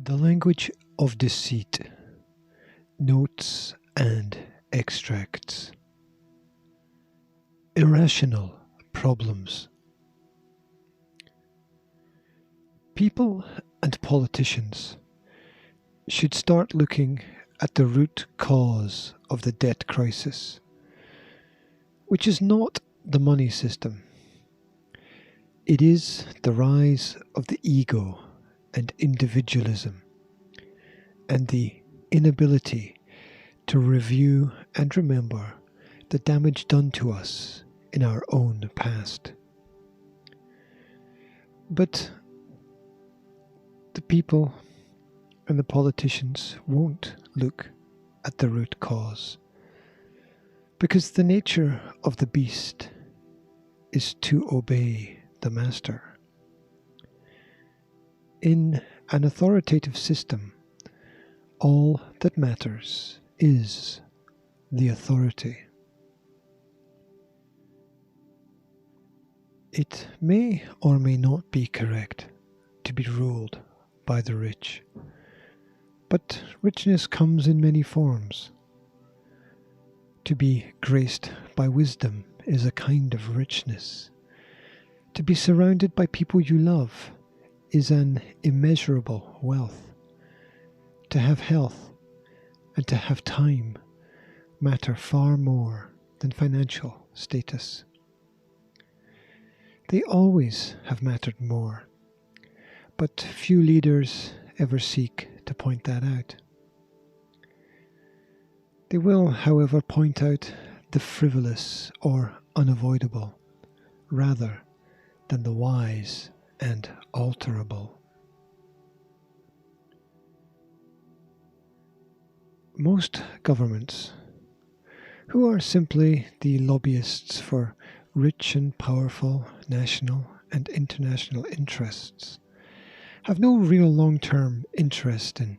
The language of deceit. Notes and extracts. Irrational problems. People and politicians should start looking at the root cause of the debt crisis, which is not the money system. It is the rise of the ego and individualism, and the inability to review and remember the damage done to us in our own past. But the people and the politicians won't look at the root cause, because the nature of the beast is to obey the master. In an authoritative system, all that matters is the authority. It may or may not be correct to be ruled by the rich, but richness comes in many forms. To be graced by wisdom is a kind of richness. To be surrounded by people you love is an immeasurable wealth. To have health and to have time matter far more than financial status. They always have mattered more, but few leaders ever seek to point that out. They will, however, point out the frivolous or unavoidable, rather than the wise and alterable. Most governments, who are simply the lobbyists for rich and powerful national and international interests, have no real long-term interest in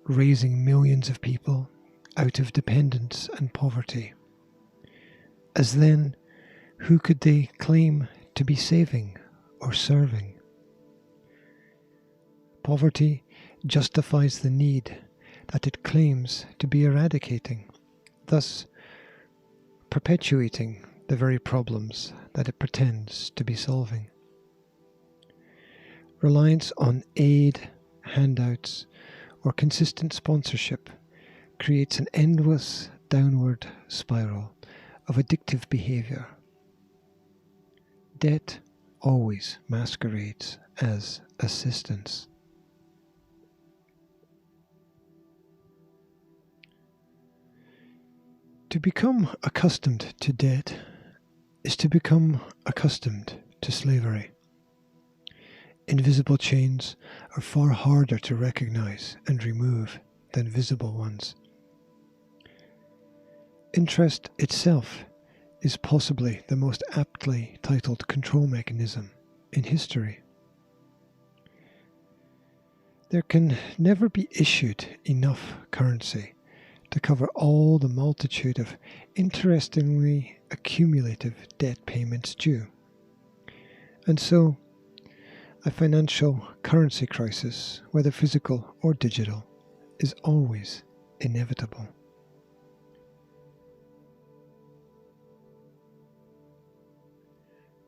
raising millions of people out of dependence and poverty, as then who could they claim to be saving or serving? Poverty justifies the need that it claims to be eradicating, thus perpetuating the very problems that it pretends to be solving. Reliance on aid, handouts, or consistent sponsorship creates an endless downward spiral of addictive behaviour. Debt always masquerades as assistance. To become accustomed to debt is to become accustomed to slavery. Invisible chains are far harder to recognize and remove than visible ones. Interest itself is possibly the most aptly titled control mechanism in history. There can never be issued enough currency to cover all the multitude of interestingly accumulative debt payments due. And so, a financial currency crisis, whether physical or digital, is always inevitable.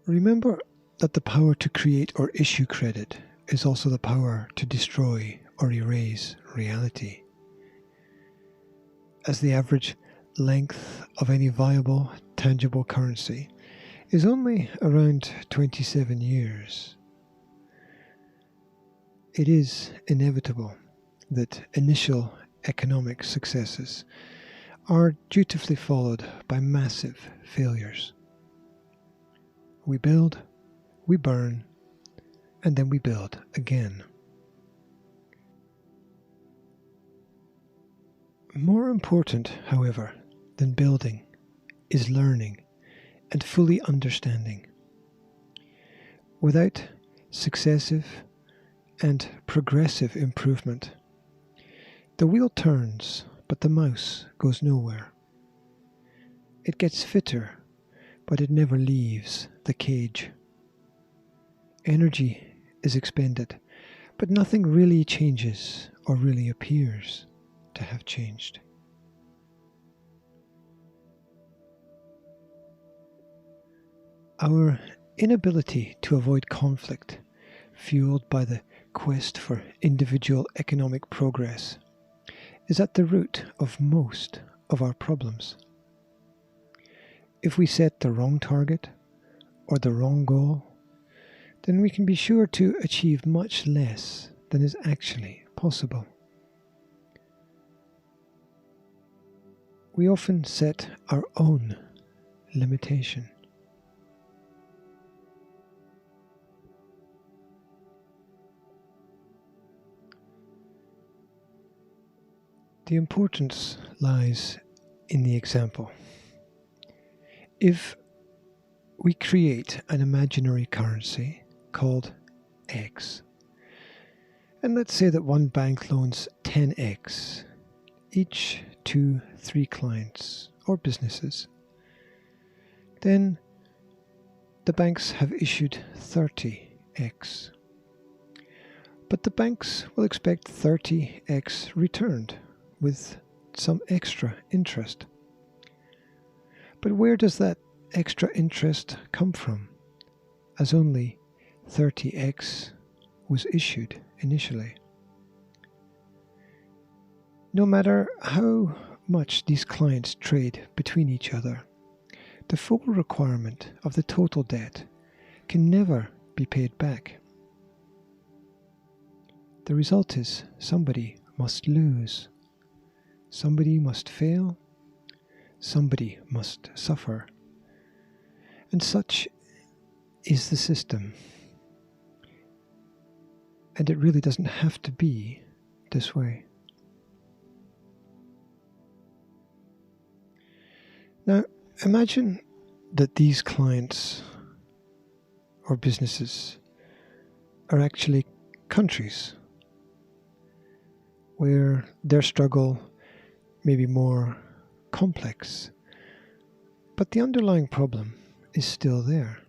Remember that the power to create or issue credit is also the power to destroy or erase reality. As the average length of any viable, tangible currency is only around 27 years, it is inevitable that initial economic successes are dutifully followed by massive failures. We build, we burn, and then we build again. More important, however, than building is learning and fully understanding. Without successive and progressive improvement, the wheel turns, but the mouse goes nowhere. It gets fitter, but it never leaves the cage. Energy is expended but nothing really changes or really appears to have changed. Our inability to avoid conflict, fueled by the quest for individual economic progress, is at the root of most of our problems. If we set the wrong target or the wrong goal, then we can be sure to achieve much less than is actually possible. We often set our own limitation. The importance lies in the example. If we create an imaginary currency called X, and let's say that one bank loans 10x each to 3 clients or businesses, then the banks have issued 30x. But the banks will expect 30x returned with some extra interest. But where does that extra interest come from, as only 30x was issued initially? No matter how much these clients trade between each other, the full requirement of the total debt can never be paid back. The result is somebody must lose, somebody must fail, somebody must suffer. And such is the system. And it really doesn't have to be this way. Now, imagine that these clients or businesses are actually countries where their struggle may be more complex, but the underlying problem is still there.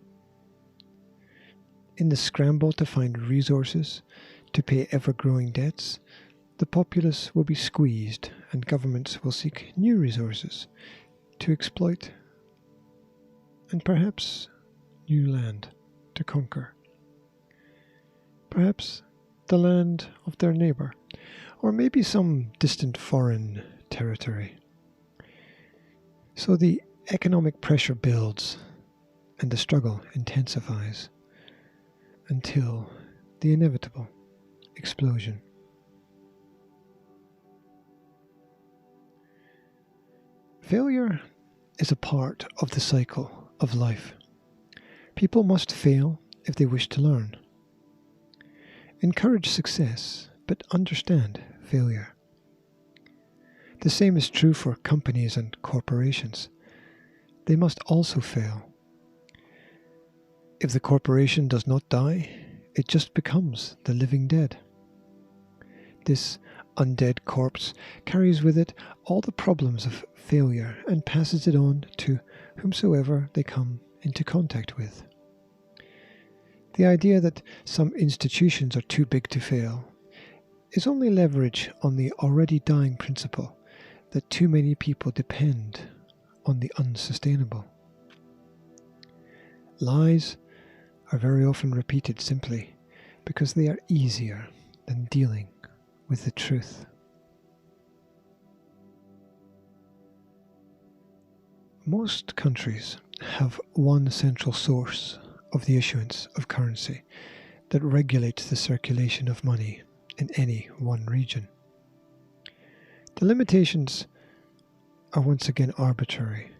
In the scramble to find resources to pay ever-growing debts, the populace will be squeezed and governments will seek new resources to exploit, and perhaps new land to conquer. Perhaps the land of their neighbour, or maybe some distant foreign territory. So the economic pressure builds and the struggle intensifies until the inevitable explosion. Failure is a part of the cycle of life. People must fail if they wish to learn. Encourage success, but understand failure. The same is true for companies and corporations. They must also fail. If the corporation does not die, it just becomes the living dead. This undead corpse carries with it all the problems of failure and passes it on to whomsoever they come into contact with. The idea that some institutions are too big to fail is only leverage on the already dying principle that too many people depend on the unsustainable. Lies are very often repeated simply because they are easier than dealing with the truth. Most countries have one central source of the issuance of currency that regulates the circulation of money in any one region. The limitations are once again arbitrary.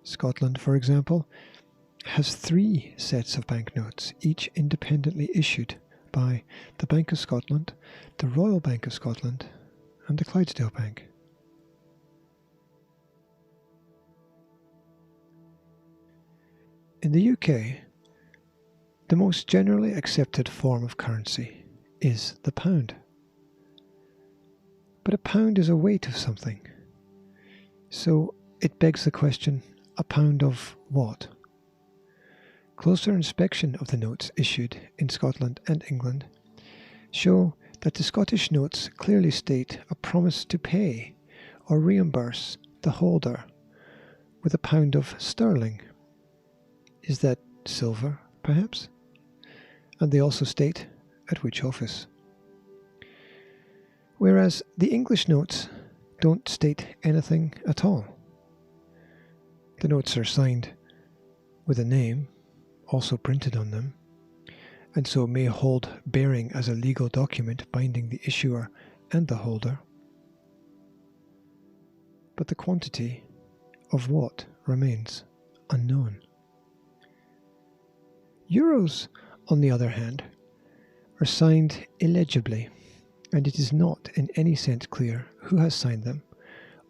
Scotland, for example, has 3 sets of banknotes, each independently issued by the Bank of Scotland, the Royal Bank of Scotland, and the Clydesdale Bank. In the UK, the most generally accepted form of currency is the pound. But a pound is a weight of something. So it begs the question, a pound of what? Closer inspection of the notes issued in Scotland and England show that the Scottish notes clearly state a promise to pay or reimburse the holder with £1 of sterling. Is that silver, perhaps? And they also state at which office. Whereas the English notes don't state anything at all. The notes are signed with a name also printed on them, and so may hold bearing as a legal document binding the issuer and the holder. But the quantity of what remains unknown. Euros, on the other hand, are signed illegibly, and it is not in any sense clear who has signed them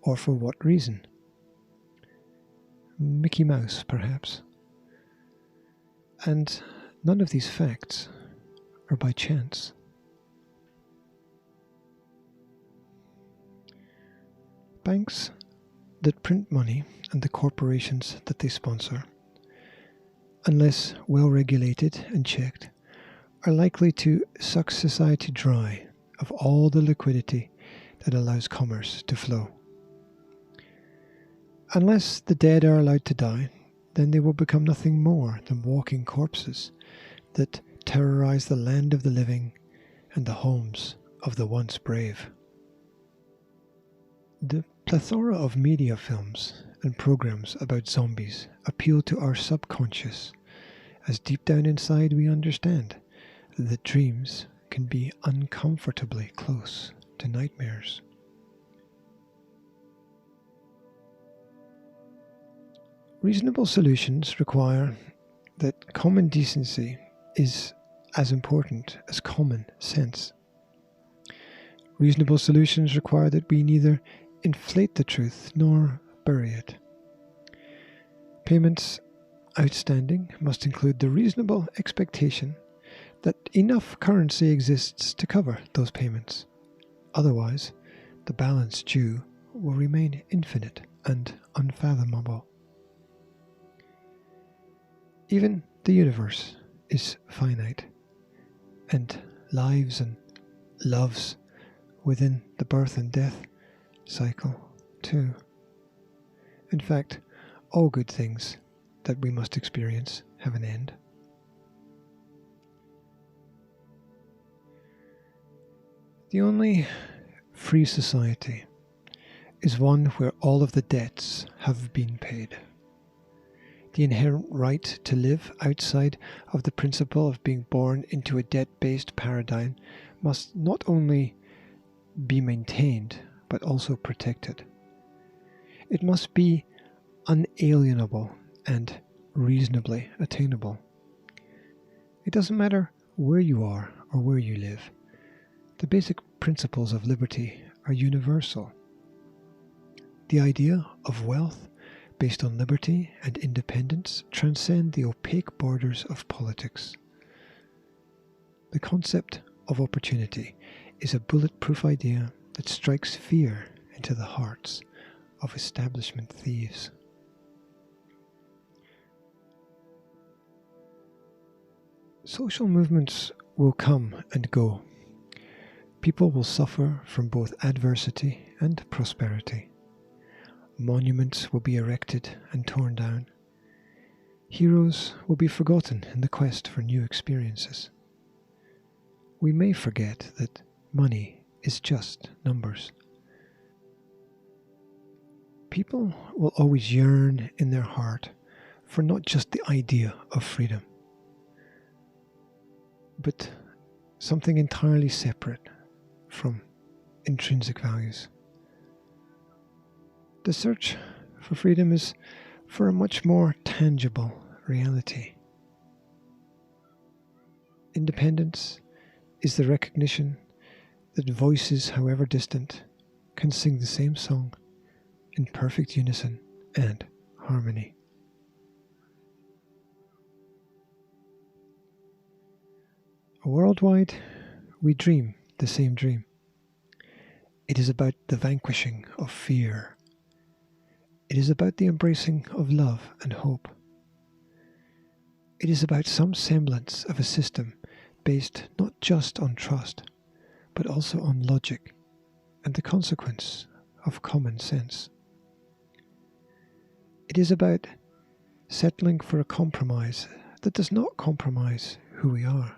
or for what reason. Mickey Mouse, perhaps. And none of these facts are by chance. Banks that print money and the corporations that they sponsor, unless well regulated and checked, are likely to suck society dry of all the liquidity that allows commerce to flow. Unless the dead are allowed to die, then they will become nothing more than walking corpses that terrorize the land of the living and the homes of the once brave. The plethora of media films and programs about zombies appeal to our subconscious, as deep down inside we understand that dreams can be uncomfortably close to nightmares. Reasonable solutions require that common decency is as important as common sense. Reasonable solutions require that we neither inflate the truth nor bury it. Payments outstanding must include the reasonable expectation that enough currency exists to cover those payments. Otherwise, the balance due will remain infinite and unfathomable. Even the universe is finite, and lives and loves within the birth and death cycle too. In fact, all good things that we must experience have an end. The only free society is one where all of the debts have been paid. The inherent right to live outside of the principle of being born into a debt-based paradigm must not only be maintained, but also protected. It must be unalienable and reasonably attainable. It doesn't matter where you are or where you live. The basic principles of liberty are universal. The idea of wealth based on liberty and independence transcend the opaque borders of politics. The concept of opportunity is a bulletproof idea that strikes fear into the hearts of establishment thieves. Social movements will come and go. People will suffer from both adversity and prosperity. Monuments will be erected and torn down. Heroes will be forgotten in the quest for new experiences. We may forget that money is just numbers. People will always yearn in their heart for not just the idea of freedom, but something entirely separate from intrinsic values. The search for freedom is for a much more tangible reality. Independence is the recognition that voices, however distant, can sing the same song in perfect unison and harmony. Worldwide, we dream the same dream. It is about the vanquishing of fear. It is about the embracing of love and hope. It is about some semblance of a system based not just on trust, but also on logic and the consequence of common sense. It is about settling for a compromise that does not compromise who we are.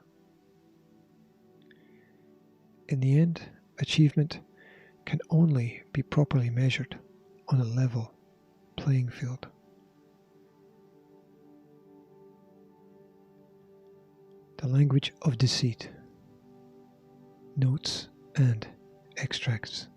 In the end, achievement can only be properly measured on a level playing field. The language of deceit. Notes and extracts.